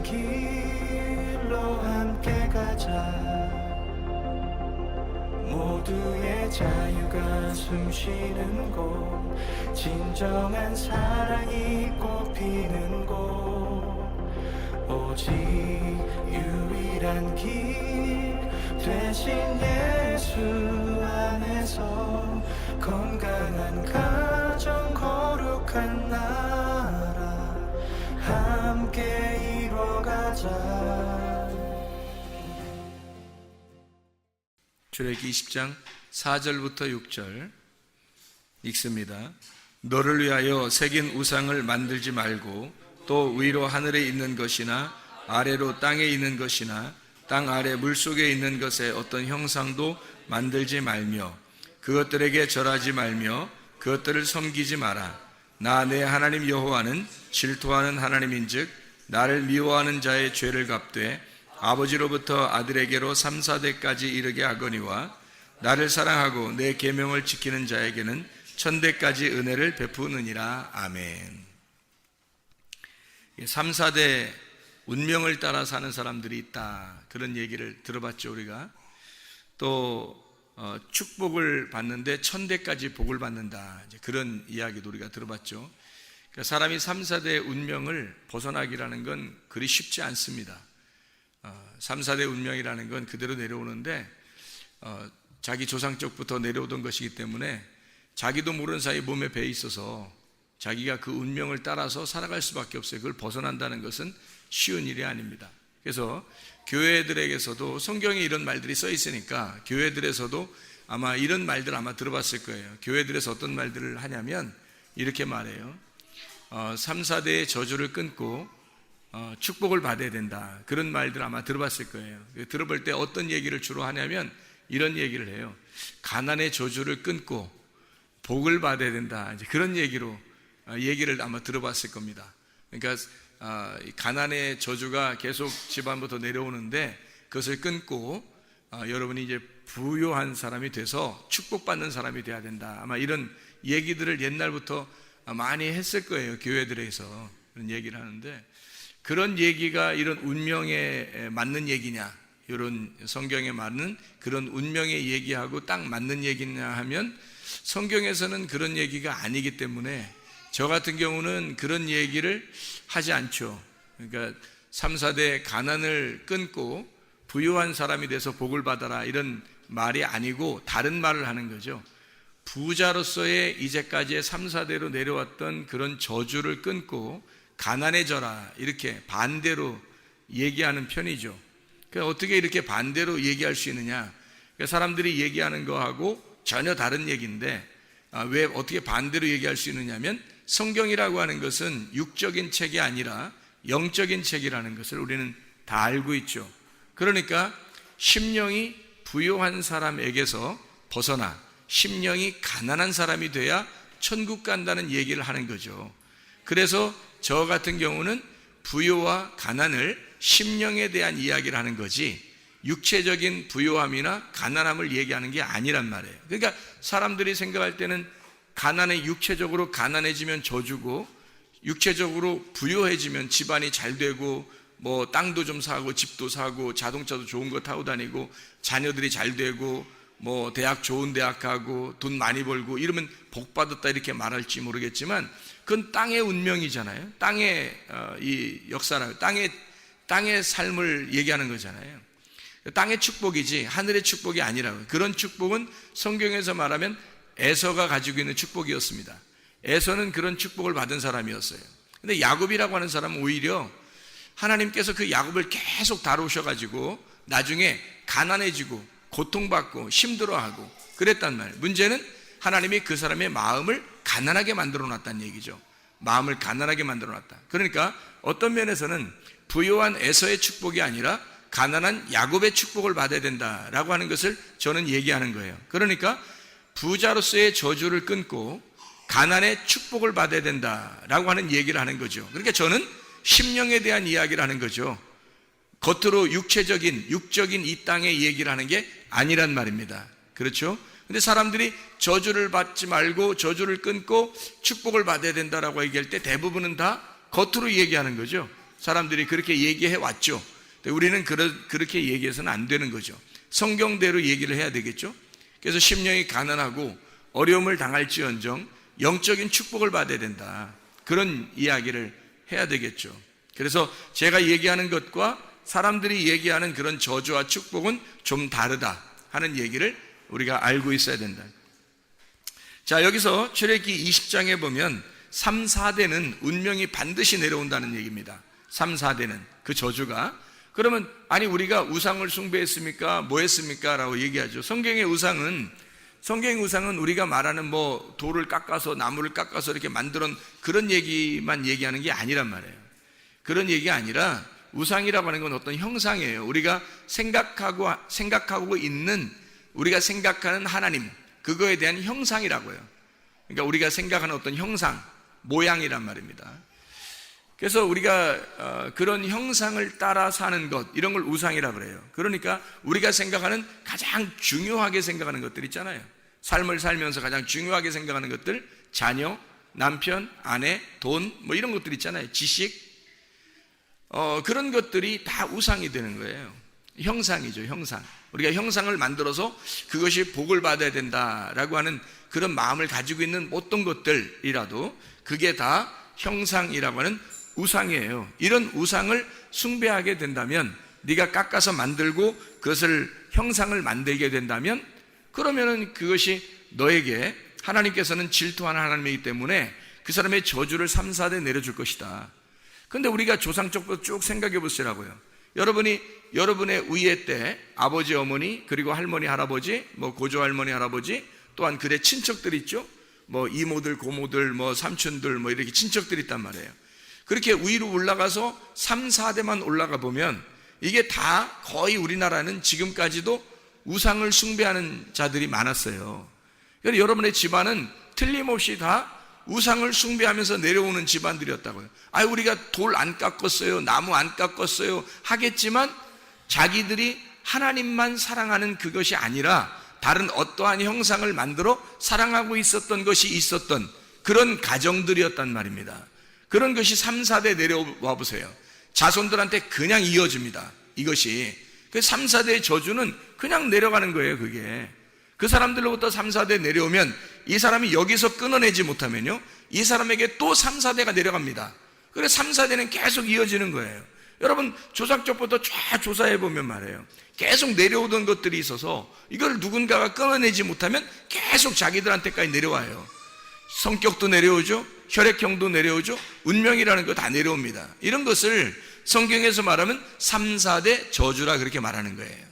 길로 함께 가자. 모두의 자유가 숨쉬는 곳, 진정한 사랑이 꽃피는 곳, 오직 유일한 길 대신 예수 안에서 건강한 가정, 거룩한 나라 함께 이뤄가자. 출애굽기 20장 4절부터 6절 읽습니다. 너를 위하여 새긴 우상을 만들지 말고 또 위로 하늘에 있는 것이나 아래로 땅에 있는 것이나 땅 아래 물속에 있는 것에 어떤 형상도 만들지 말며 그것들에게 절하지 말며 그것들을 섬기지 마라. 나 내 하나님 여호와는 질투하는 하나님인즉 나를 미워하는 자의 죄를 갚되 아버지로부터 아들에게로 3, 4대까지 이르게 하거니와 나를 사랑하고 내 계명을 지키는 자에게는 1000대까지 은혜를 베푸느니라. 아멘. 3, 4대 운명을 따라 사는 사람들이 있다, 그런 얘기를 들어봤죠. 우리가 또 축복을 받는데 1000대까지 복을 받는다, 이제 그런 이야기도 우리가 들어봤죠. 그러니까 사람이 3, 4대의 운명을 벗어나기라는 건 그리 쉽지 않습니다. 3, 4대 운명이라는 건 그대로 내려오는데 자기 조상 쪽부터 내려오던 것이기 때문에 자기도 모르는 사이에 몸에 배 있어서 자기가 그 운명을 따라서 살아갈 수밖에 없어요. 그걸 벗어난다는 것은 쉬운 일이 아닙니다. 그래서 교회들에게서도 성경에 이런 말들이 써 있으니까 교회들에서도 아마 이런 말들 아마 들어봤을 거예요. 교회들에서 어떤 말들을 하냐면 이렇게 말해요. 3, 4대의 저주를 끊고 축복을 받아야 된다, 그런 말들 아마 들어봤을 거예요. 들어볼 때 어떤 얘기를 주로 하냐면 이런 얘기를 해요. 가난의 저주를 끊고 복을 받아야 된다, 이제 그런 얘기를 아마 들어봤을 겁니다. 그러니까 가난의 저주가 계속 집안부터 내려오는데 그것을 끊고 여러분이 이제 부유한 사람이 돼서 축복받는 사람이 돼야 된다, 아마 이런 얘기들을 옛날부터 많이 했을 거예요. 교회들에서 그런 얘기를 하는데, 그런 얘기가 이런 운명에 맞는 얘기냐, 이런 성경에 맞는 그런 운명의 얘기하고 딱 맞는 얘기냐 하면 성경에서는 그런 얘기가 아니기 때문에 저 같은 경우는 그런 얘기를 하지 않죠. 그러니까 3, 4대 가난을 끊고 부유한 사람이 돼서 복을 받아라, 이런 말이 아니고 다른 말을 하는 거죠. 부자로서의 이제까지의 3, 4대로 내려왔던 그런 저주를 끊고 가난해져라, 이렇게 반대로 얘기하는 편이죠. 그러니까 어떻게 이렇게 반대로 얘기할 수 있느냐, 그러니까 사람들이 얘기하는 거하고 전혀 다른 얘기인데 왜 어떻게 반대로 얘기할 수 있느냐면 성경이라고 하는 것은 육적인 책이 아니라 영적인 책이라는 것을 우리는 다 알고 있죠. 그러니까 심령이 부유한 사람에게서 벗어나 심령이 가난한 사람이 돼야 천국 간다는 얘기를 하는 거죠. 그래서 저 같은 경우는 부유와 가난을 심령에 대한 이야기를 하는 거지 육체적인 부유함이나 가난함을 얘기하는 게 아니란 말이에요. 그러니까 사람들이 생각할 때는 육체적으로 가난해지면 저주고 육체적으로 부유해지면 집안이 잘 되고 뭐 땅도 좀 사고 집도 사고 자동차도 좋은 거 타고 다니고 자녀들이 잘 되고 뭐 대학 좋은 대학 가고 돈 많이 벌고 이러면 복 받았다, 이렇게 말할지 모르겠지만 그건 땅의 운명이잖아요. 땅의 이 역사라, 땅의 삶을 얘기하는 거잖아요. 땅의 축복이지 하늘의 축복이 아니라고요. 그런 축복은 성경에서 말하면 에서가 가지고 있는 축복이었습니다. 에서는 그런 축복을 받은 사람이었어요. 근데 야곱이라고 하는 사람은 오히려 하나님께서 그 야곱을 계속 다루셔가지고 나중에 가난해지고 고통받고 힘들어하고 그랬단 말이에요. 문제는 하나님이 그 사람의 마음을 가난하게 만들어 놨다는 얘기죠. 마음을 가난하게 만들어 놨다. 그러니까 어떤 면에서는 부유한 에서의 축복이 아니라 가난한 야곱의 축복을 받아야 된다라고 하는 것을 저는 얘기하는 거예요. 그러니까 부자로서의 저주를 끊고 가난의 축복을 받아야 된다라고 하는 얘기를 하는 거죠. 그러니까 저는 심령에 대한 이야기를 하는 거죠. 겉으로 육적인 이 땅의 얘기를 하는 게 아니란 말입니다. 그렇죠? 근데 사람들이 저주를 받지 말고 저주를 끊고 축복을 받아야 된다라고 얘기할 때 대부분은 다 겉으로 얘기하는 거죠. 사람들이 그렇게 얘기해 왔죠. 우리는 그렇게 얘기해서는 안 되는 거죠. 성경대로 얘기를 해야 되겠죠. 그래서 심령이 가난하고 어려움을 당할지언정 영적인 축복을 받아야 된다. 그런 이야기를 해야 되겠죠. 그래서 제가 얘기하는 것과 사람들이 얘기하는 그런 저주와 축복은 좀 다르다 하는 얘기를 우리가 알고 있어야 된다. 자, 여기서 출애굽기 20장에 보면 3, 4대는 운명이 반드시 내려온다는 얘기입니다. 3, 4대는 그 저주가. 그러면 아니 우리가 우상을 숭배했습니까? 뭐 했습니까? 라고 얘기하죠. 성경의 우상은 우리가 말하는 뭐 돌을 깎아서 나무를 깎아서 이렇게 만들어 그런 얘기만 얘기하는 게 아니란 말이에요. 그런 얘기가 아니라 우상이라고 하는 건 어떤 형상이에요. 우리가 생각하고 있는 우리가 생각하는 하나님, 그거에 대한 형상이라고요. 그러니까 우리가 생각하는 어떤 형상, 모양이란 말입니다. 그래서 우리가 그런 형상을 따라 사는 것, 이런 걸 우상이라고 그래요. 그러니까 우리가 생각하는 가장 중요하게 생각하는 것들 있잖아요. 삶을 살면서 가장 중요하게 생각하는 것들, 자녀, 남편, 아내, 돈, 뭐 이런 것들 있잖아요. 지식, 그런 것들이 다 우상이 되는 거예요. 형상이죠, 형상. 우리가 형상을 만들어서 그것이 복을 받아야 된다라고 하는 그런 마음을 가지고 있는 어떤 것들이라도 그게 다 형상이라고 하는 우상이에요. 이런 우상을 숭배하게 된다면, 네가 깎아서 만들고 그것을 형상을 만들게 된다면, 그러면은 그것이 너에게 하나님께서는 질투하는 하나님이기 때문에 그 사람의 저주를 3, 4대 내려줄 것이다. 근데 우리가 조상적부터 쭉 생각해 보시라고요. 여러분의 위에 때 아버지, 어머니, 그리고 할머니, 할아버지, 뭐 고조 할머니, 할아버지, 또한 그의 친척들 있죠. 뭐 이모들, 고모들, 뭐 삼촌들, 뭐 이렇게 친척들이 있단 말이에요. 그렇게 위로 올라가서 3, 4대만 올라가 보면 이게 다 거의 우리나라는 지금까지도 우상을 숭배하는 자들이 많았어요. 그래서 여러분의 집안은 틀림없이 다 우상을 숭배하면서 내려오는 집안들이었다고요. 우리가 돌 안 깎았어요, 나무 안 깎았어요 하겠지만 자기들이 하나님만 사랑하는 그것이 아니라 다른 어떠한 형상을 만들어 사랑하고 있었던 것이 있었던 그런 가정들이었단 말입니다. 그런 것이 3, 4대 내려와 보세요. 자손들한테 그냥 이어집니다. 이것이. 그 3, 4대의 저주는 그냥 내려가는 거예요. 그게. 그 사람들로부터 3, 4대 내려오면 이 사람이 여기서 끊어내지 못하면요, 이 사람에게 또 3, 4대가 내려갑니다. 그래서 3, 4대는 계속 이어지는 거예요. 여러분 조상적부터 쫙 조사해 보면 말이에요, 계속 내려오던 것들이 있어서 이걸 누군가가 끊어내지 못하면 계속 자기들한테까지 내려와요. 성격도 내려오죠, 혈액형도 내려오죠, 운명이라는 거 다 내려옵니다. 이런 것을 성경에서 말하면 3, 4대 저주라 그렇게 말하는 거예요.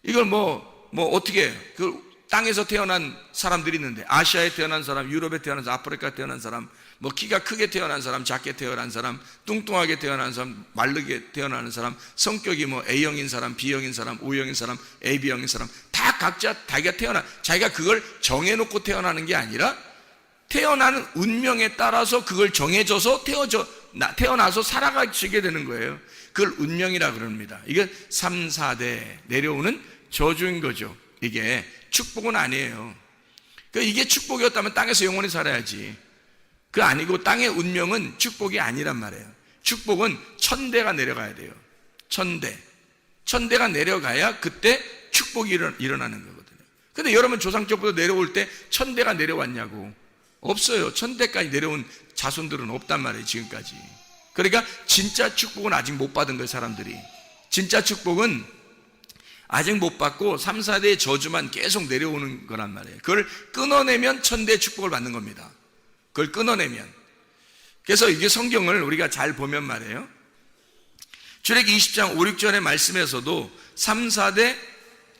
이걸 뭐 어떻게, 그 땅에서 태어난 사람들이 있는데, 아시아에 태어난 사람, 유럽에 태어난 사람, 아프리카에 태어난 사람, 뭐 키가 크게 태어난 사람, 작게 태어난 사람, 뚱뚱하게 태어난 사람, 마르게 태어나는 사람, 성격이 뭐 A형인 사람, B형인 사람, O형인 사람, AB형인 사람, 다 각자 자기가 그걸 정해놓고 태어나는 게 아니라 태어나는 운명에 따라서 그걸 정해져서 태어나서 살아가시게 되는 거예요. 그걸 운명이라 그럽니다. 이게 3, 4대 내려오는 저주인 거죠. 이게 축복은 아니에요. 이게 축복이었다면 땅에서 영원히 살아야지. 그 아니고 땅의 운명은 축복이 아니란 말이에요. 축복은 1000대가 내려가야 돼요. 1000대가 내려가야 그때 축복이 일어나는 거거든요. 근데 여러분 조상적부터 내려올 때 1000대가 내려왔냐고? 없어요. 1000대까지 내려온 자손들은 없단 말이에요, 지금까지. 그러니까 진짜 축복은 아직 못 받은 거예요, 사람들이. 진짜 축복은 아직 못 받고 3, 4대의 저주만 계속 내려오는 거란 말이에요. 그걸 끊어내면 1000대의 축복을 받는 겁니다. 그걸 끊어내면. 그래서 이게 성경을 우리가 잘 보면 말이에요, 출애굽기 20장 5, 6절의 말씀에서도 3, 4대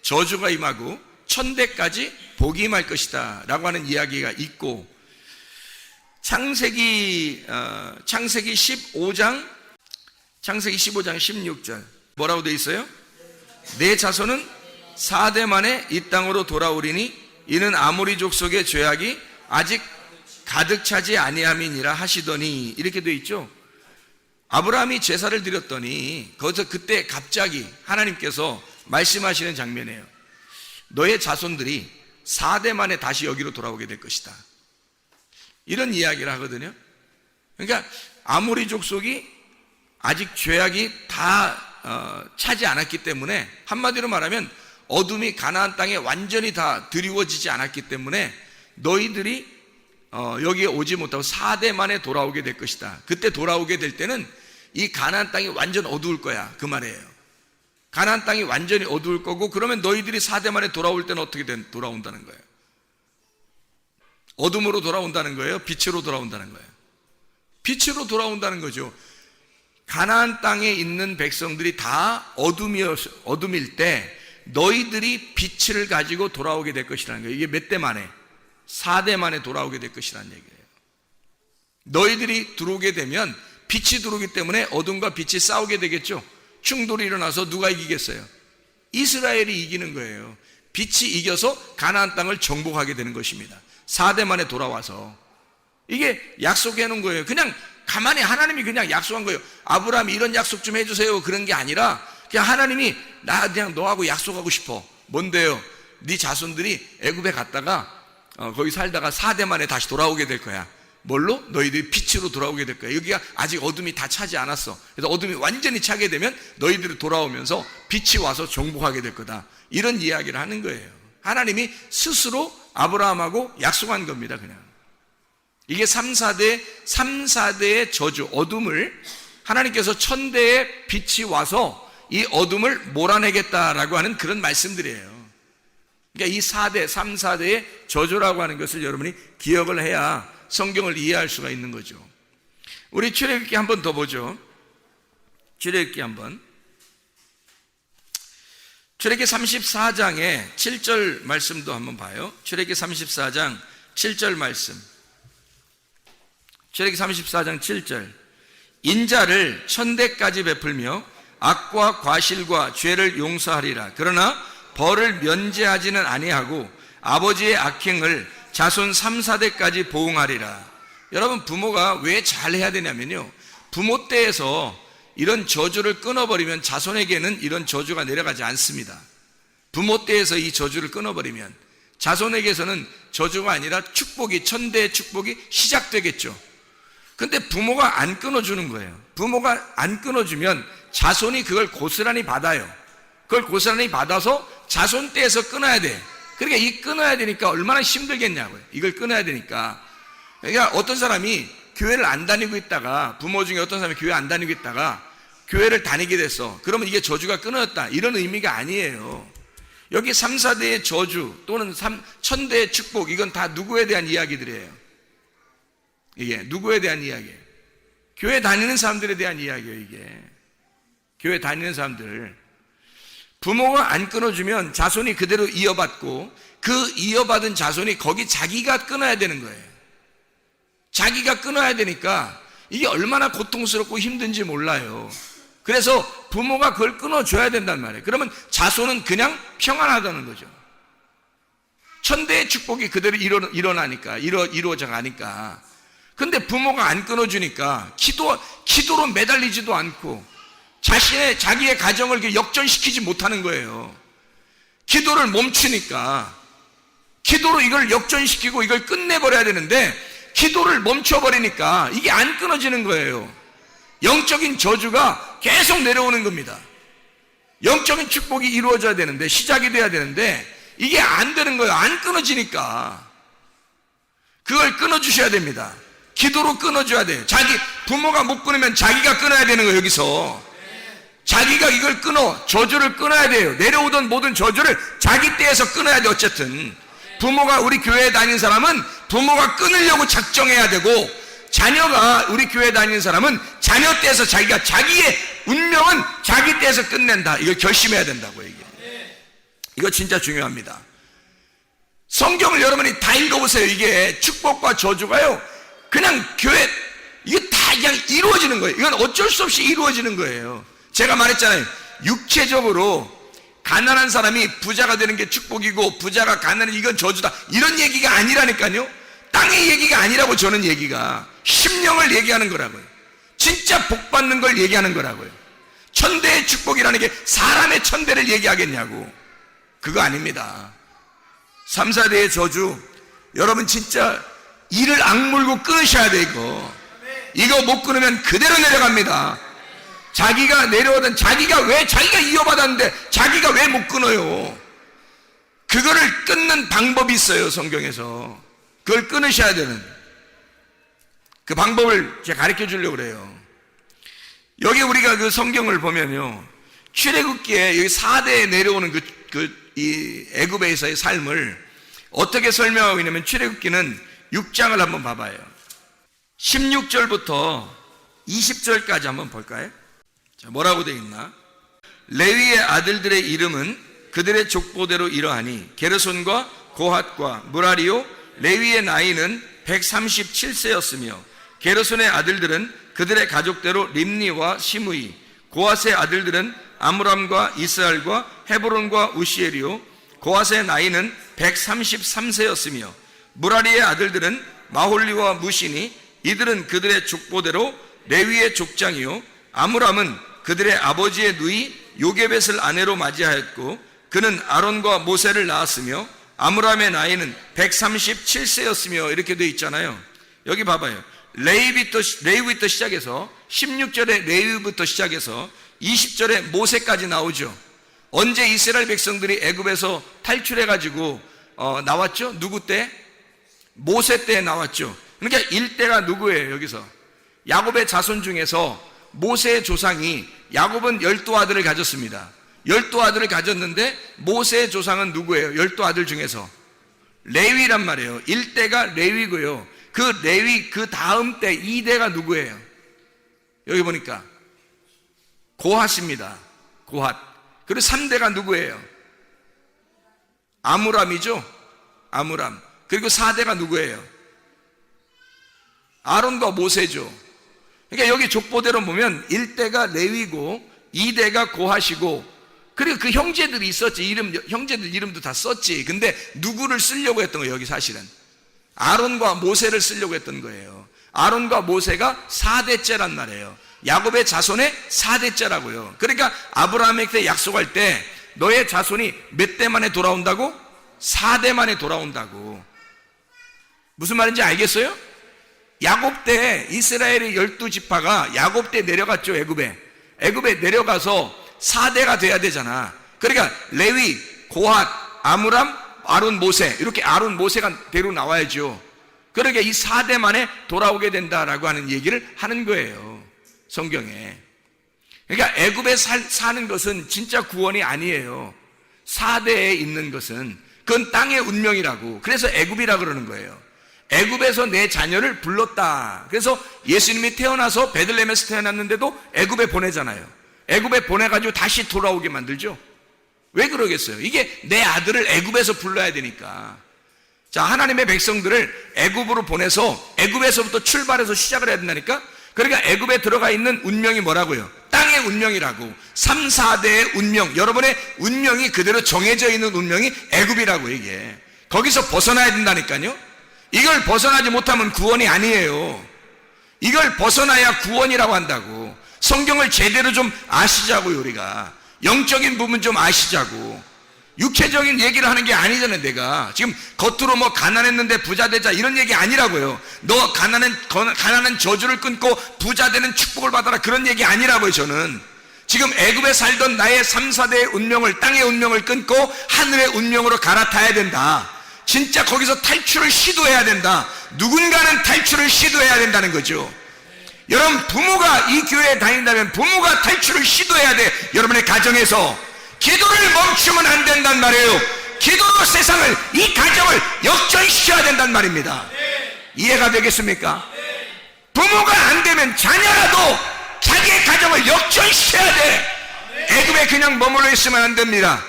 저주가 임하고 1000대까지 복이 임할 것이다 라고 하는 이야기가 있고, 창세기 15장 16절 뭐라고 되어 있어요? 내 자손은 4대 만에 이 땅으로 돌아오리니 이는 아모리 족속의 죄악이 아직 가득 차지 아니함이니라 하시더니, 이렇게 되어 있죠. 아브라함이 제사를 드렸더니 거기서 그때 갑자기 하나님께서 말씀하시는 장면이에요. 너의 자손들이 4대 만에 다시 여기로 돌아오게 될 것이다, 이런 이야기를 하거든요. 그러니까 아모리 족속이 아직 죄악이 다 차지 않았기 때문에, 한마디로 말하면 어둠이 가나안 땅에 완전히 다 드리워지지 않았기 때문에 너희들이 여기에 오지 못하고 4대 만에 돌아오게 될 것이다. 그때 돌아오게 될 때는 이 가나안 땅이 완전 어두울 거야, 그 말이에요. 가나안 땅이 완전히 어두울 거고, 그러면 너희들이 4대 만에 돌아올 때는 어떻게 돌아온다는 거예요? 어둠으로 돌아온다는 거예요? 빛으로 돌아온다는 거예요? 빛으로 돌아온다는 거죠. 가나안 땅에 있는 백성들이 다 어둠일 때 너희들이 빛을 가지고 돌아오게 될 것이라는 거예요. 이게 몇 대 만에? 4대 만에 돌아오게 될 것이라는 얘기예요. 너희들이 들어오게 되면 빛이 들어오기 때문에 어둠과 빛이 싸우게 되겠죠. 충돌이 일어나서 누가 이기겠어요? 이스라엘이 이기는 거예요. 빛이 이겨서 가나안 땅을 정복하게 되는 것입니다. 4대 만에 돌아와서. 이게 약속해 놓은 거예요. 그냥 가만히 하나님이 그냥 약속한 거예요. 아브라함이 이런 약속 좀 해주세요, 그런 게 아니라 그냥 하나님이 나 그냥 너하고 약속하고 싶어. 뭔데요? 네 자손들이 애굽에 갔다가 거기 살다가 4대 만에 다시 돌아오게 될 거야. 뭘로? 너희들이 빛으로 돌아오게 될 거야. 여기가 아직 어둠이 다 차지 않았어. 그래서 어둠이 완전히 차게 되면 너희들이 돌아오면서 빛이 와서 정복하게 될 거다. 이런 이야기를 하는 거예요. 하나님이 스스로 아브라함하고 약속한 겁니다. 그냥 이게 3,4대의 저주, 어둠을 하나님께서 천대의 빛이 와서 이 어둠을 몰아내겠다라고 하는 그런 말씀들이에요. 그러니까 이 3,4대의 저주라고 하는 것을 여러분이 기억을 해야 성경을 이해할 수가 있는 거죠. 우리 출애굽기 한 번 더 보죠. 출애굽기 한번. 출애굽기 34장의 7절 말씀도 한번 봐요. 출애굽기 34장 7절 말씀. 출애굽기 34장 7절. 인자를 천대까지 베풀며 악과 과실과 죄를 용서하리라. 그러나 벌을 면제하지는 아니하고 아버지의 악행을 자손 3, 4대까지 보응하리라. 여러분, 부모가 왜 잘해야 되냐면요, 부모 때에서 이런 저주를 끊어버리면 자손에게는 이런 저주가 내려가지 않습니다. 부모 때에서 이 저주를 끊어버리면 자손에게서는 저주가 아니라 축복이, 천대의 축복이 시작되겠죠. 근데 부모가 안 끊어주는 거예요. 부모가 안 끊어주면 자손이 그걸 고스란히 받아요. 그걸 고스란히 받아서 자손 때에서 끊어야 돼. 그러니까 이 끊어야 되니까 얼마나 힘들겠냐고요. 이걸 끊어야 되니까. 그러니까 어떤 사람이 교회를 안 다니고 있다가, 부모 중에 어떤 사람이 교회 안 다니고 있다가 교회를 다니게 됐어. 그러면 이게 저주가 끊어졌다, 이런 의미가 아니에요. 여기 3, 4대의 저주 또는 천대의 축복, 이건 다 누구에 대한 이야기들이에요. 이게 누구에 대한 이야기예요? 교회 다니는 사람들에 대한 이야기예요. 이게 교회 다니는 사람들. 부모가 안 끊어주면 자손이 그대로 이어받고, 그 이어받은 자손이 거기 자기가 끊어야 되는 거예요. 자기가 끊어야 되니까 이게 얼마나 고통스럽고 힘든지 몰라요. 그래서 부모가 그걸 끊어줘야 된단 말이에요. 그러면 자손은 그냥 평안하다는 거죠. 천대의 축복이 그대로 일어나니까, 이루어져 가니까. 근데 부모가 안 끊어주니까 기도로 매달리지도 않고 자기의 가정을 역전시키지 못하는 거예요. 기도를 멈추니까, 기도로 이걸 역전시키고 이걸 끝내버려야 되는데 기도를 멈춰버리니까 이게 안 끊어지는 거예요. 영적인 저주가 계속 내려오는 겁니다. 영적인 축복이 이루어져야 되는데, 시작이 돼야 되는데 이게 안 되는 거예요. 안 끊어지니까. 그걸 끊어주셔야 됩니다. 기도로 끊어줘야 돼요. 부모가 못 끊으면 자기가 끊어야 되는 거예요. 여기서 자기가 이걸 저주를 끊어야 돼요. 내려오던 모든 저주를 자기 때에서 끊어야 돼. 어쨌든 부모가, 우리 교회에 다니는 사람은 부모가 끊으려고 작정해야 되고, 자녀가, 우리 교회에 다니는 사람은 자녀 때에서 자기의 운명은 자기 때에서 끝낸다, 이걸 결심해야 된다고요. 이거 진짜 중요합니다. 성경을 여러분이 다 읽어보세요. 이게 축복과 저주가요, 그냥 교회, 이게 다 그냥 이루어지는 거예요. 이건 어쩔 수 없이 이루어지는 거예요. 제가 말했잖아요. 육체적으로 가난한 사람이 부자가 되는 게 축복이고, 부자가 가난한, 이건 저주다, 이런 얘기가 아니라니까요. 땅의 얘기가 아니라고, 저는 얘기가 심령을 얘기하는 거라고요. 진짜 복 받는 걸 얘기하는 거라고요. 천대의 축복이라는 게 사람의 천대를 얘기하겠냐고. 그거 아닙니다. 3, 4대의 저주, 여러분 진짜 이를 악물고 끊으셔야 돼. 이거 못 끊으면 그대로 내려갑니다. 자기가 내려오던 자기가 이어받았는데 자기가 왜 못 끊어요? 그거를 끊는 방법이 있어요, 성경에서. 그걸 끊으셔야 되는 그 방법을 제가 가르쳐 주려고 그래요. 여기 우리가 그 성경을 보면요, 출애굽기에 여기 4대에 내려오는 이 애굽에서의 삶을 어떻게 설명하고 있냐면, 출애굽기는 6장을 한번 봐봐요. 16절부터 20절까지 한번 볼까요? 자, 뭐라고 되어 있나? 레위의 아들들의 이름은 그들의 족보대로 이러하니 게르손과 고핫과 무라리요, 레위의 나이는 137세였으며 게르손의 아들들은 그들의 가족대로 림니와 시므이, 고핫의 아들들은 아므람과 이스알과 헤브론과 우시엘이요, 고핫의 나이는 133세였으며 무라리의 아들들은 마홀리와 무시니, 이들은 그들의 족보대로 레위의 족장이요, 아므람은 그들의 아버지의 누이 요게벳을 아내로 맞이하였고 그는 아론과 모세를 낳았으며 아므람의 나이는 137세였으며 이렇게 되어 있잖아요. 여기 봐봐요. 레위부터 시작해서 16절에 레위부터 시작해서 20절에 모세까지 나오죠. 언제 이스라엘 백성들이 애굽에서 탈출해가지고 나왔죠? 누구 때? 모세 때 나왔죠. 그러니까 일대가 누구예요? 여기서 야곱의 자손 중에서 모세의 조상이, 야곱은 12아들을 가졌습니다. 12아들을 가졌는데 모세의 조상은 누구예요? 12아들 중에서 레위란 말이에요. 1대가 레위고요, 그 레위 그 다음 때 2대가 누구예요? 여기 보니까 고핫입니다. 고핫. 그리고 3대가 누구예요? 아므람이죠. 아므람. 그리고 4대가 누구예요? 아론과 모세죠. 그러니까 여기 족보대로 보면 1대가 레위고 2대가 고핫이고, 그리고 그 형제들이 있었지. 형제들 이름도 다 썼지. 근데 누구를 쓰려고 했던 거예요? 여기 사실은 아론과 모세를 쓰려고 했던 거예요. 아론과 모세가 4대째란 말이에요. 야곱의 자손의 4대째라고요. 그러니까 아브라함에게 약속할 때 너의 자손이 몇 대 만에 돌아온다고? 4대 만에 돌아온다고. 무슨 말인지 알겠어요? 야곱 때 이스라엘의 12지파가 야곱 때 내려갔죠. 애굽에 내려가서 4대가 돼야 되잖아. 그러니까 레위, 고핫, 아므람, 아론, 모세, 이렇게 아론, 모세가 대로 나와야죠. 그러니까 이 4대 만에 돌아오게 된다라고 하는 얘기를 하는 거예요, 성경에. 그러니까 애굽에 사는 것은 진짜 구원이 아니에요. 4대에 있는 것은 그건 땅의 운명이라고. 그래서 애굽이라 그러는 거예요. 애굽에서 내 자녀를 불렀다. 그래서 예수님이 태어나서 베들레헴에서 태어났는데도 애굽에 보내잖아요. 애굽에 보내가지고 다시 돌아오게 만들죠. 왜 그러겠어요? 이게 내 아들을 애굽에서 불러야 되니까. 자, 하나님의 백성들을 애굽으로 보내서 애굽에서부터 출발해서 시작을 해야 된다니까. 그러니까 애굽에 들어가 있는 운명이 뭐라고요? 땅의 운명이라고. 3, 4대의 운명, 여러분의 운명이 그대로 정해져 있는 운명이 애굽이라고. 이게 거기서 벗어나야 된다니까요. 이걸 벗어나지 못하면 구원이 아니에요. 이걸 벗어나야 구원이라고 한다고. 성경을 제대로 좀 아시자고요. 우리가 영적인 부분 좀 아시자고. 육체적인 얘기를 하는 게 아니잖아요. 내가 지금 겉으로 뭐 가난했는데 부자 되자 이런 얘기 아니라고요. 너 가난한 저주를 끊고 부자 되는 축복을 받아라, 그런 얘기 아니라고요. 저는 지금 애굽에 살던 나의 3, 4대의 운명을, 땅의 운명을 끊고 하늘의 운명으로 갈아타야 된다. 진짜 거기서 탈출을 시도해야 된다. 누군가는 탈출을 시도해야 된다는 거죠. 여러분, 부모가 이 교회에 다닌다면 부모가 탈출을 시도해야 돼. 여러분의 가정에서 기도를 멈추면 안 된단 말이에요. 기도로 세상을, 이 가정을 역전시켜야 된단 말입니다. 이해가 되겠습니까? 부모가 안 되면 자녀라도 자기의 가정을 역전시켜야 돼. 애굽에 그냥 머물러 있으면 안 됩니다.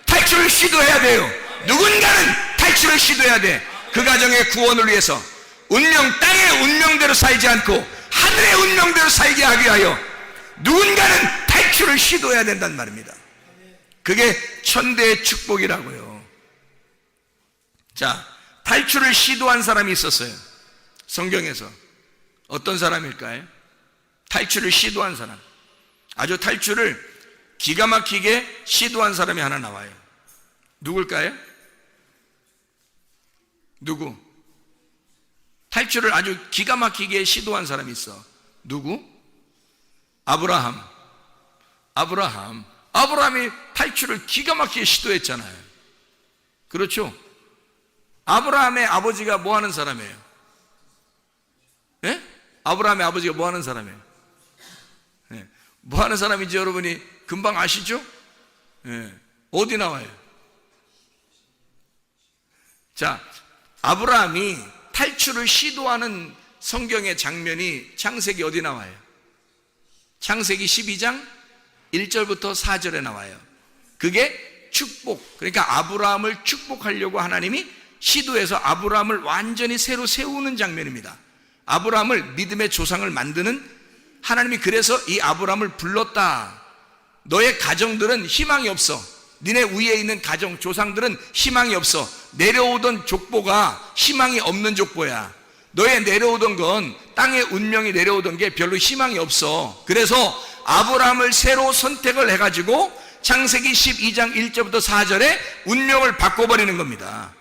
탈출을 시도해야 돼요. 누군가는 탈출을 시도해야 돼. 그 가정의 구원을 위해서 운명, 땅의 운명대로 살지 않고 하늘의 운명대로 살게 하기 위하여 누군가는 탈출을 시도해야 된단 말입니다. 그게 천대의 축복이라고요. 자, 탈출을 시도한 사람이 있었어요, 성경에서. 어떤 사람일까요? 탈출을 시도한 사람. 아주 탈출을 기가 막히게 시도한 사람이 하나 나와요. 누굴까요? 누구? 탈출을 아주 기가 막히게 시도한 사람이 있어. 누구? 아브라함. 아브라함이 탈출을 기가 막히게 시도했잖아요. 그렇죠? 아브라함의 아버지가 뭐 하는 사람이에요? 예? 아브라함의 아버지가 뭐 하는 사람이에요? 예. 뭐 하는 사람인지 여러분이 금방 아시죠? 예. 어디 나와요? 자, 아브라함이 탈출을 시도하는 성경의 장면이 창세기 어디 나와요? 창세기 12장 1절부터 4절에 나와요. 그게 축복, 그러니까 아브라함을 축복하려고 하나님이 시도해서 아브라함을 완전히 새로 세우는 장면입니다. 아브라함을 믿음의 조상을 만드는, 하나님이 그래서 이 아브라함을 불렀다. 너의 가정들은 희망이 없어. 니네 위에 있는 가정, 조상들은 희망이 없어. 내려오던 족보가 희망이 없는 족보야. 너의 내려오던 건, 땅의 운명이 내려오던 게 별로 희망이 없어. 그래서 아브라함을 새로 선택을 해가지고 창세기 12장 1절부터 4절에 운명을 바꿔버리는 겁니다.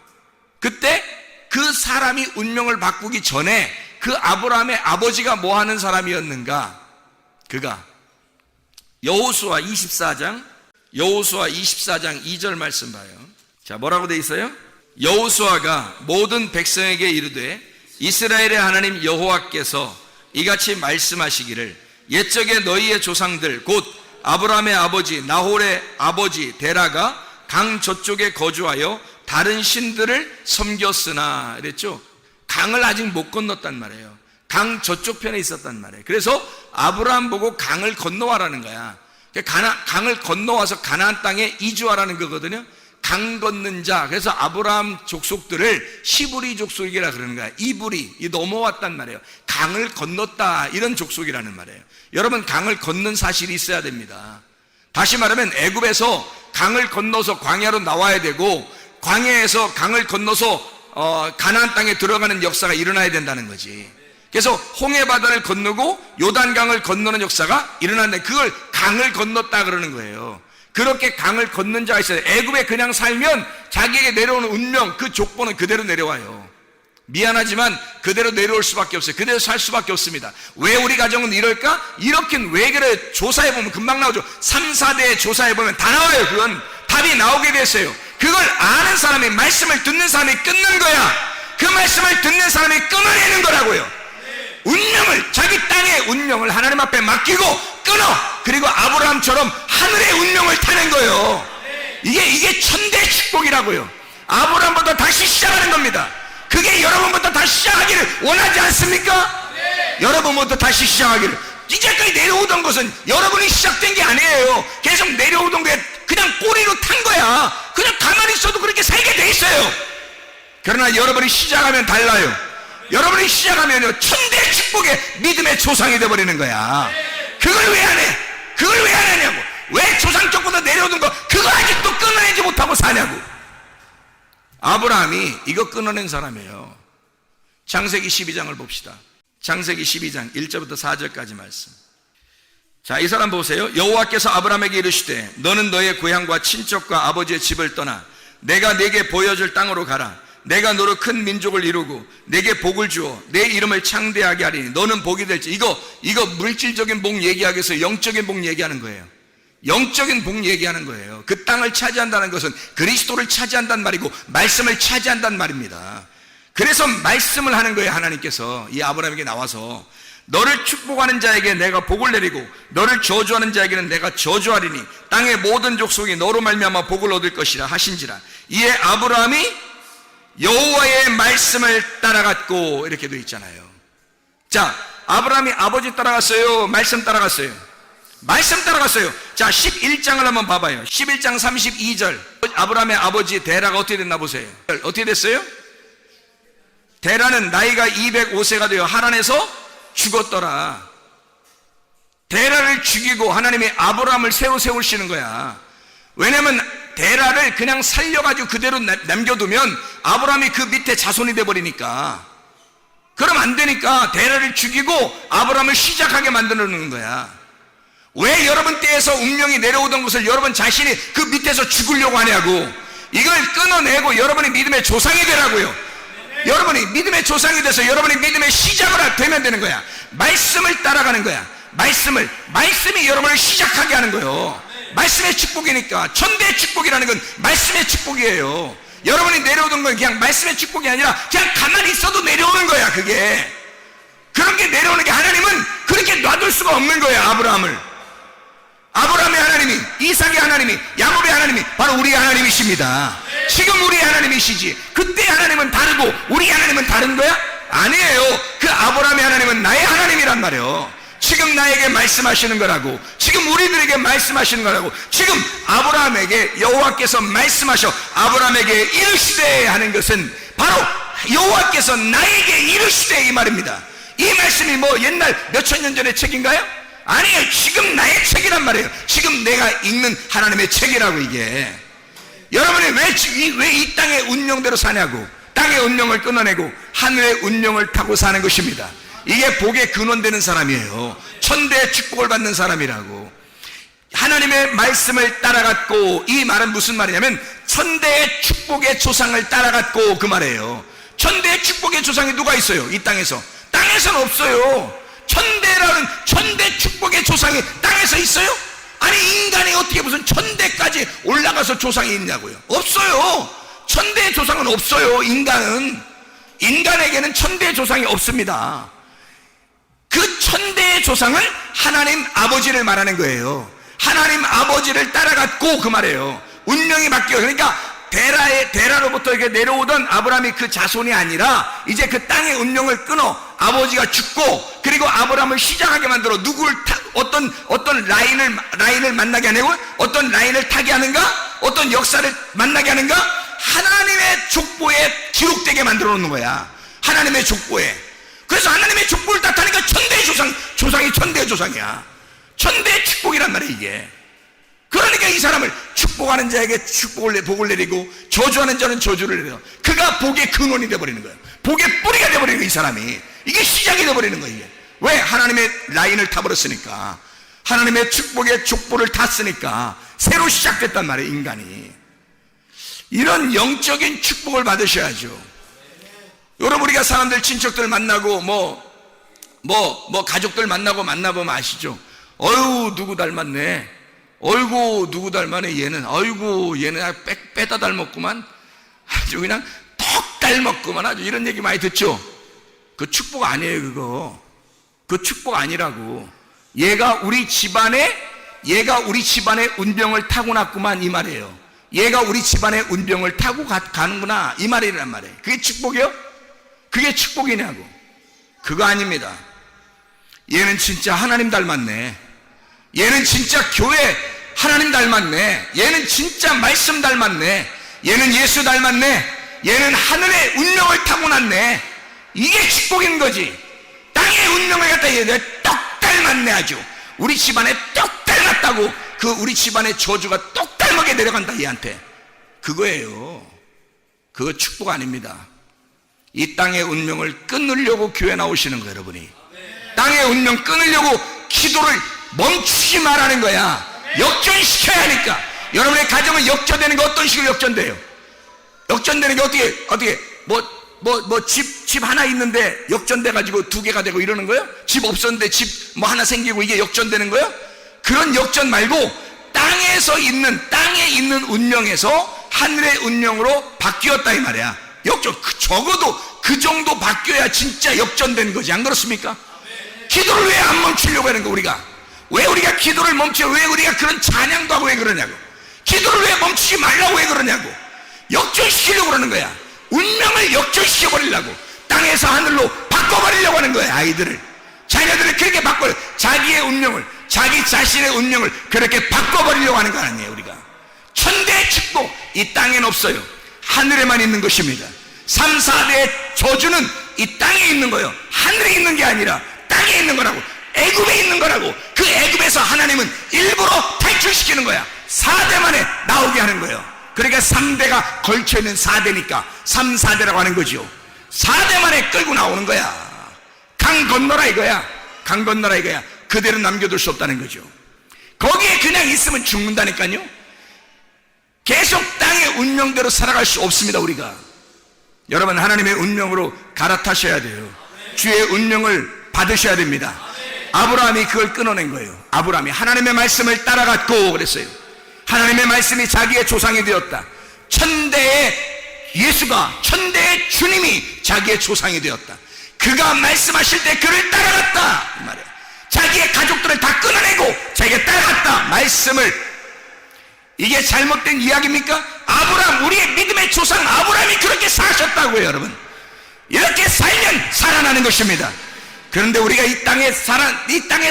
그때 그 사람이 운명을 바꾸기 전에 그 아브라함의 아버지가 뭐 하는 사람이었는가? 그가 여호수아 24장 2절 말씀 봐요. 자, 뭐라고 돼 있어요? 여호수아가 모든 백성에게 이르되 이스라엘의 하나님 여호와께서 이같이 말씀하시기를 옛적에 너희의 조상들 곧 아브라함의 아버지 나홀의 아버지 데라가 강 저쪽에 거주하여 다른 신들을 섬겼으나, 이랬죠. 강을 아직 못 건넜단 말이에요. 강 저쪽 편에 있었단 말이에요. 그래서 아브라함 보고 강을 건너와라는 거야. 강을 건너와서 가나안 땅에 이주하라는 거거든요. 강 건넌 자. 그래서 아브라함 족속들을 시브리 족속이라 그러는 거야. 이불이 넘어왔단 말이에요. 강을 건넜다, 이런 족속이라는 말이에요. 여러분, 강을 건넌 사실이 있어야 됩니다. 다시 말하면 애굽에서 강을 건너서 광야로 나와야 되고, 광야에서 강을 건너서 가나안 땅에 들어가는 역사가 일어나야 된다는 거지. 그래서 홍해 바다를 건너고 요단강을 건너는 역사가 일어났는데, 그걸 강을 건넜다 그러는 거예요. 그렇게 강을 건넌 자가 있어요. 애굽에 그냥 살면 자기에게 내려오는 운명, 그 족보는 그대로 내려와요. 미안하지만 그대로 내려올 수밖에 없어요. 그대로 살 수밖에 없습니다. 왜 우리 가정은 이럴까? 이렇게 왜 그래? 조사해보면 금방 나오죠. 3, 4대 조사해보면 다 나와요. 그건 답이 나오게 됐어요. 그걸 아는 사람이, 말씀을 듣는 사람이 끊는 거야. 그 말씀을 듣는 사람이 끊어내는 거라고요. 운명을, 자기 땅의 운명을 하나님 앞에 맡기고 끊어. 그리고 아브라함처럼 하늘의 운명을 타는 거예요. 이게 천대 축복이라고요. 아브라함부터 다시 시작하는 겁니다. 그게 여러분부터 다시 시작하기를 원하지 않습니까? 여러분부터 다시 시작하기를. 이제까지 내려오던 것은 여러분이 시작된 게 아니에요. 계속 내려오던 게 그냥 꼬리로 탄 거야. 그냥 가만히 있어도 그렇게 살게 돼 있어요. 그러나 여러분이 시작하면 달라요. 여러분이 시작하면요, 천대 축복의 믿음의 조상이 되어버리는 거야. 그걸 왜 안 해? 그걸 왜 안 하냐고. 왜 조상 쪽보다 내려오는 거 그거 아직도 끊어내지 못하고 사냐고. 아브라함이 이거 끊어낸 사람이에요. 창세기 12장을 봅시다. 창세기 12장 1절부터 4절까지 말씀. 자, 이 사람 보세요. 여호와께서 아브라함에게 이르시되 너는 너의 고향과 친척과 아버지의 집을 떠나 내가 네게 보여줄 땅으로 가라. 내가 너로 큰 민족을 이루고 내게 복을 주어 내 이름을 창대하게 하리니 너는 복이 될지. 이거 물질적인 복 얘기하기 위해서 영적인 복 얘기하는 거예요. 영적인 복 얘기하는 거예요. 그 땅을 차지한다는 것은 그리스도를 차지한다는 말이고 말씀을 차지한다는 말입니다. 그래서 말씀을 하는 거예요. 하나님께서 이 아브라함에게 나와서 너를 축복하는 자에게 내가 복을 내리고 너를 저주하는 자에게는 내가 저주하리니 땅의 모든 족속이 너로 말미암아 복을 얻을 것이라 하신지라. 이에 아브라함이 여호와의 말씀을 따라갔고, 이렇게 되어 있잖아요. 자, 아브라함이 아버지 따라갔어요? 말씀 따라갔어요? 말씀 따라갔어요. 자, 11장을 한번 봐봐요. 11장 32절. 아브라함의 아버지 데라가 어떻게 됐나 보세요. 어떻게 됐어요? 데라는 나이가 205세가 되어 하란에서 죽었더라. 데라를 죽이고 하나님이 아브라함을 새로 세우시는 거야. 왜냐면 데라를 그냥 살려가지고 그대로 남겨두면 아브라함이 그 밑에 자손이 돼버리니까. 그럼 안 되니까 데라를 죽이고 아브라함을 시작하게 만들어놓는 거야. 왜 여러분 때에서 운명이 내려오던 것을 여러분 자신이 그 밑에서 죽으려고 하냐고. 이걸 끊어내고 여러분이 믿음의 조상이 되라고요. 여러분이 믿음의 조상이 돼서 여러분이 믿음의 시작을 되면 되는 거야. 말씀을 따라가는 거야. 말씀이 여러분을 시작하게 하는 거예요. 말씀의 축복이니까. 천대의 축복이라는 건 말씀의 축복이에요. 여러분이 내려오는 건 그냥 말씀의 축복이 아니라 그냥 가만히 있어도 내려오는 거야. 그게 그런 게 내려오는 게, 하나님은 그렇게 놔둘 수가 없는 거예요. 아브라함의 하나님이, 이삭의 하나님이, 야곱의 하나님이 바로 우리 하나님이십니다. 지금 우리 하나님이시지. 그때 하나님은 다르고 우리 하나님은 다른 거야? 아니에요. 그 아브라함의 하나님은 나의 하나님이란 말이에요. 지금 나에게 말씀하시는 거라고. 지금 우리들에게 말씀하시는 거라고. 지금 아브라함에게 여호와께서 말씀하셔 아브라함에게 이르시되 하는 것은 바로 여호와께서 나에게 이르시되 이 말입니다. 이 말씀이 뭐 옛날 몇천 년 전의 책인가요? 아니에요. 지금 나의 책이란 말이에요. 지금 내가 읽는 하나님의 책이라고. 이게 여러분이 왜 이 땅의 운명대로 사냐고. 땅의 운명을 끊어내고 하늘의 운명을 타고 사는 것입니다. 이게 복의 근원되는 사람이에요. 천대의 축복을 받는 사람이라고. 하나님의 말씀을 따라갔고, 이 말은 무슨 말이냐면 천대의 축복의 조상을 따라갔고, 그 말이에요. 천대의 축복의 조상이 누가 있어요? 이 땅에서. 땅에서는 없어요. 천대 축복의 조상이 땅에서 있어요? 아니, 인간이 어떻게 무슨 천대까지 올라가서 조상이 있냐고요? 없어요. 천대의 조상은 없어요. 인간에게는 천대의 조상이 없습니다. 그 천대의 조상을 하나님 아버지를 말하는 거예요. 하나님 아버지를 따라갔고, 그 말이에요. 운명이 바뀌어. 그러니까 데라로부터 이렇게 내려오던 아브라함이 그 자손이 아니라 이제 그 땅의 운명을 끊어 아버지가 죽고, 그리고 아브라함을 시작하게 만들어 어떤 라인을 만나게 하냐고? 어떤 라인을 타게 하는가? 어떤 역사를 만나게 하는가? 하나님의 족보에 기록되게 만들어 놓는 거야. 하나님의 족보에. 그래서 하나님의 족보를 따르니까 천대의 조상이 천대의 조상이야. 천대의 축복이란 말이야, 이게. 그러니까 이 사람을 축복하는 자에게 복을 내리고 저주하는 자는 저주를 내려. 그가 복의 근원이 되어버리는 거야. 복의 뿌리가 되어버리는 거야, 이 사람이. 이게 시작이 되어버리는 거야, 이게. 왜? 하나님의 라인을 타버렸으니까. 하나님의 축복의 족보를 탔으니까 새로 시작됐단 말이에요, 인간이. 이런 영적인 축복을 받으셔야죠. 여러분, 우리가 사람들, 친척들 만나고 가족들 만나보면 아시죠? 어휴, 누구 닮았네. 어이구, 누구 닮았네. 얘는, 어이구, 얘는 빼다 닮았구만. 아주 그냥 턱 닮았구만. 아주 이런 얘기 많이 듣죠? 그 축복 아니에요, 그거. 그 축복 아니라고. 얘가 우리 집안의 운명을 타고났구만, 이 말이에요. 얘가 우리 집안의 운명을 타고 가는구나, 이 말이란 말이에요. 그게 축복이요? 그게 축복이냐고. 그거 아닙니다. 얘는 진짜 하나님 닮았네. 얘는 진짜 교회 하나님 닮았네. 얘는 진짜 말씀 닮았네. 얘는 예수 닮았네. 얘는 하늘의 운명을 타고났네. 이게 축복인 거지. 땅의 운명을 갖다 얘네 똑 닮았네. 아주 우리 집안에 똑 닮았다고. 그 우리 집안의 저주가 똑 닮게 내려간다, 얘한테. 그거예요. 그거 축복 아닙니다. 이 땅의 운명을 끊으려고 교회 나오시는 거예요, 여러분이. 땅의 운명 끊으려고 기도를 멈추지 말라는 거야. 역전시켜야 하니까. 여러분의 가정은 역전되는 게 어떤 식으로 역전돼요? 역전되는 게 어떻게 집 하나 있는데 역전돼가지고 두 개가 되고 이러는 거예요? 집 없었는데 집 하나 생기고 이게 역전되는 거예요? 그런 역전 말고 땅에 있는 운명에서 하늘의 운명으로 바뀌었다, 이 말이야. 역전. 적어도 그 정도 바뀌어야 진짜 역전된 거지. 안 그렇습니까? 기도를 왜 안 멈추려고 하는 거, 우리가? 왜 우리가 기도를 멈춰? 왜 우리가 그런 찬양도 하고 왜 그러냐고. 기도를 왜 멈추지 말라고 왜 그러냐고. 역전시키려고 그러는 거야. 운명을 역전시켜버리려고. 땅에서 하늘로 바꿔버리려고 하는 거야, 아이들을. 자녀들을 그렇게 자기의 운명을, 자기 자신의 운명을 그렇게 바꿔버리려고 하는 거 아니에요, 우리가. 천대의 축복, 이 땅엔 없어요. 하늘에만 있는 것입니다. 3, 4대의 저주는 이 땅에 있는 거예요. 하늘에 있는 게 아니라 땅에 있는 거라고. 애굽에 있는 거라고. 그 애굽에서 하나님은 일부러 탈출시키는 거야. 4대 만에 나오게 하는 거예요. 그러니까 3대가 걸쳐있는 4대니까 3, 4대라고 하는 거죠. 4대 만에 끌고 나오는 거야. 강 건너라 이거야. 강 건너라 이거야. 그대로 남겨둘 수 없다는 거죠. 거기에 그냥 있으면 죽는다니까요. 계속 땅의 운명대로 살아갈 수 없습니다, 우리가. 여러분, 하나님의 운명으로 갈아타셔야 돼요. 주의 운명을 받으셔야 됩니다. 아브라함이 그걸 끊어낸 거예요. 아브라함이 하나님의 말씀을 따라갔고 그랬어요. 하나님의 말씀이 자기의 조상이 되었다. 천대의 예수가, 천대의 주님이 자기의 조상이 되었다. 그가 말씀하실 때 그를 따라갔다 이 말이에요. 자기의 가족들을 다 끊어내고 자기가 따라갔다. 말씀을. 이게 잘못된 이야기입니까? 아브라함, 우리의 믿음의 조상 아브라함이 그렇게 사셨다고요. 여러분, 이렇게 살면 살아나는 것입니다. 그런데 우리가 이 땅의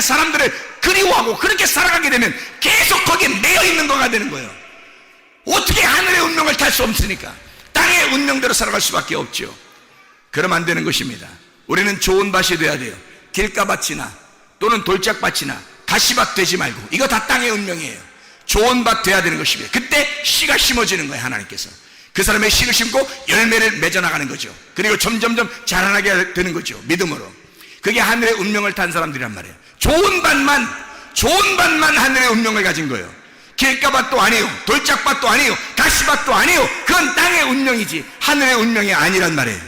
사람들을 그리워하고 그렇게 살아가게 되면 계속 거기에 매여 있는 거가 되는 거예요. 어떻게 하늘의 운명을 탈 수 없으니까 땅의 운명대로 살아갈 수밖에 없죠. 그러면 안 되는 것입니다. 우리는 좋은 밭이 돼야 돼요. 길가밭이나 또는 돌짝밭이나 가시밭 되지 말고, 이거 다 땅의 운명이에요. 좋은 밭 돼야 되는 것입니다. 그때 씨가 심어지는 거예요. 하나님께서 그 사람의 씨를 심고 열매를 맺어나가는 거죠. 그리고 점점점 자라나게 되는 거죠. 믿음으로. 그게 하늘의 운명을 탄 사람들이란 말이에요. 좋은 밭만 하늘의 운명을 가진 거예요. 길가밭도 아니에요, 돌짝밭도 아니에요, 가시밭도 아니에요. 그건 땅의 운명이지 하늘의 운명이 아니란 말이에요.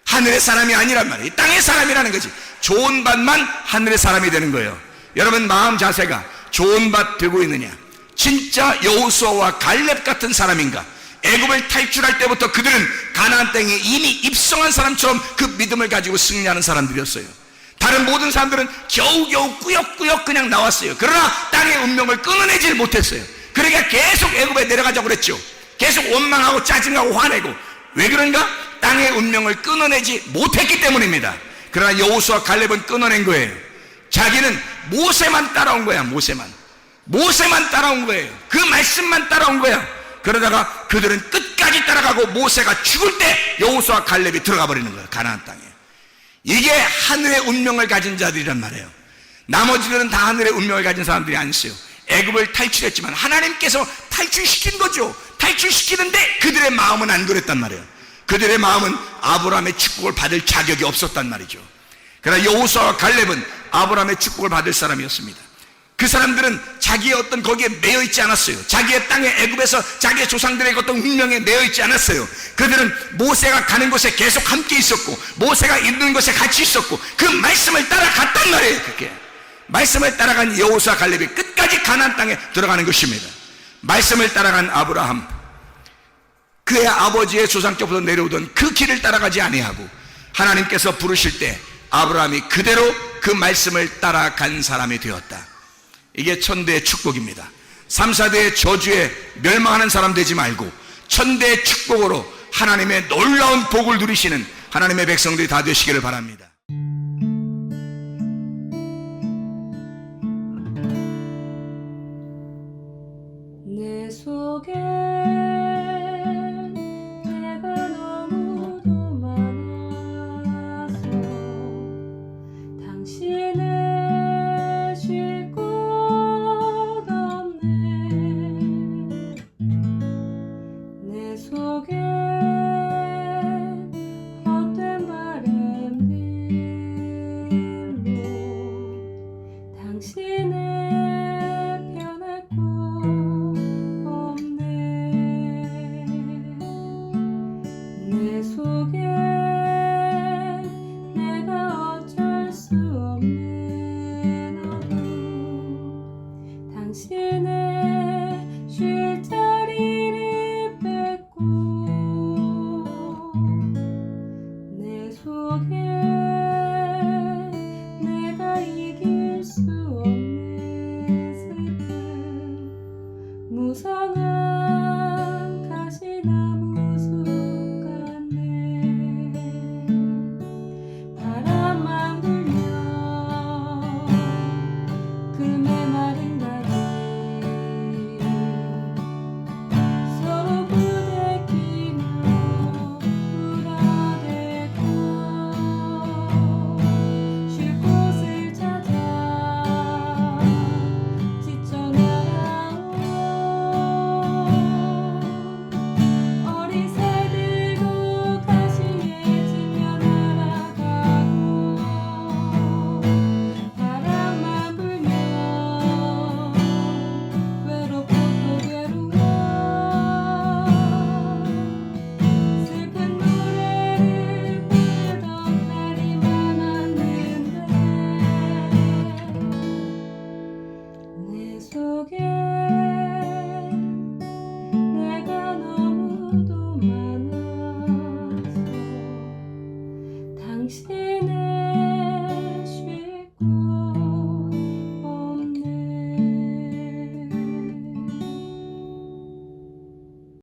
하늘의 사람이 아니란 말이에요. 땅의 사람이라는 거지. 좋은 밭만 하늘의 사람이 되는 거예요. 여러분, 마음 자세가 좋은 밭 되고 있느냐? 진짜 여호수아와 갈렙 같은 사람인가? 애굽을 탈출할 때부터 그들은 가나안 땅에 이미 입성한 사람처럼 그 믿음을 가지고 승리하는 사람들이었어요. 다른 모든 사람들은 겨우겨우 꾸역꾸역 그냥 나왔어요. 그러나 땅의 운명을 끊어내질 못했어요. 그러니까 계속 애굽에 내려가자고 그랬죠. 계속 원망하고 짜증하고 화내고. 왜 그런가? 땅의 운명을 끊어내지 못했기 때문입니다. 그러나 여호수아 갈렙은 끊어낸 거예요. 자기는 모세만 따라온 거야. 모세만 따라온 거예요. 그 말씀만 따라온 거야. 그러다가 그들은 끝까지 따라가고 모세가 죽을 때 여호수아 갈렙이 들어가 버리는 거예요. 가나안 땅에. 이게 하늘의 운명을 가진 자들이란 말이에요. 나머지들은 다 하늘의 운명을 가진 사람들이 아니었어요. 애굽을 탈출했지만 하나님께서 탈출시킨 거죠. 탈출시키는데 그들의 마음은 안 그랬단 말이에요. 그들의 마음은 아브라함의 축복을 받을 자격이 없었단 말이죠. 그러나 여호수아와 갈렙은 아브라함의 축복을 받을 사람이었습니다. 그 사람들은 자기의 어떤 거기에 매여 있지 않았어요. 자기의 땅에 애굽에서 자기의 조상들의 어떤 운명에 매여 있지 않았어요. 그들은 모세가 가는 곳에 계속 함께 있었고, 모세가 있는 곳에 같이 있었고, 그 말씀을 따라갔단 말이에요. 그렇게 말씀을 따라간 여호수아 갈렙이 끝까지 가나안 땅에 들어가는 것입니다. 말씀을 따라간 아브라함, 그의 아버지의 조상께부터 내려오던 그 길을 따라가지 아니하고 하나님께서 부르실 때 아브라함이 그대로 그 말씀을 따라간 사람이 되었다. 이게 천대의 축복입니다. 3, 4대의 저주에 멸망하는 사람 되지 말고 천대의 축복으로 하나님의 놀라운 복을 누리시는 하나님의 백성들이 다 되시기를 바랍니다. 내 속에 내가 너무도 많아서 당신을 쉴 곳 없네. 내 속에 헛된 바램들로 당신을 변할 곳 없네. 내 속에 내가 어쩔 수 없는 어둠, 당신의 쉴 자리를 뺏고 내 속에 내가 이길 수 없네 당신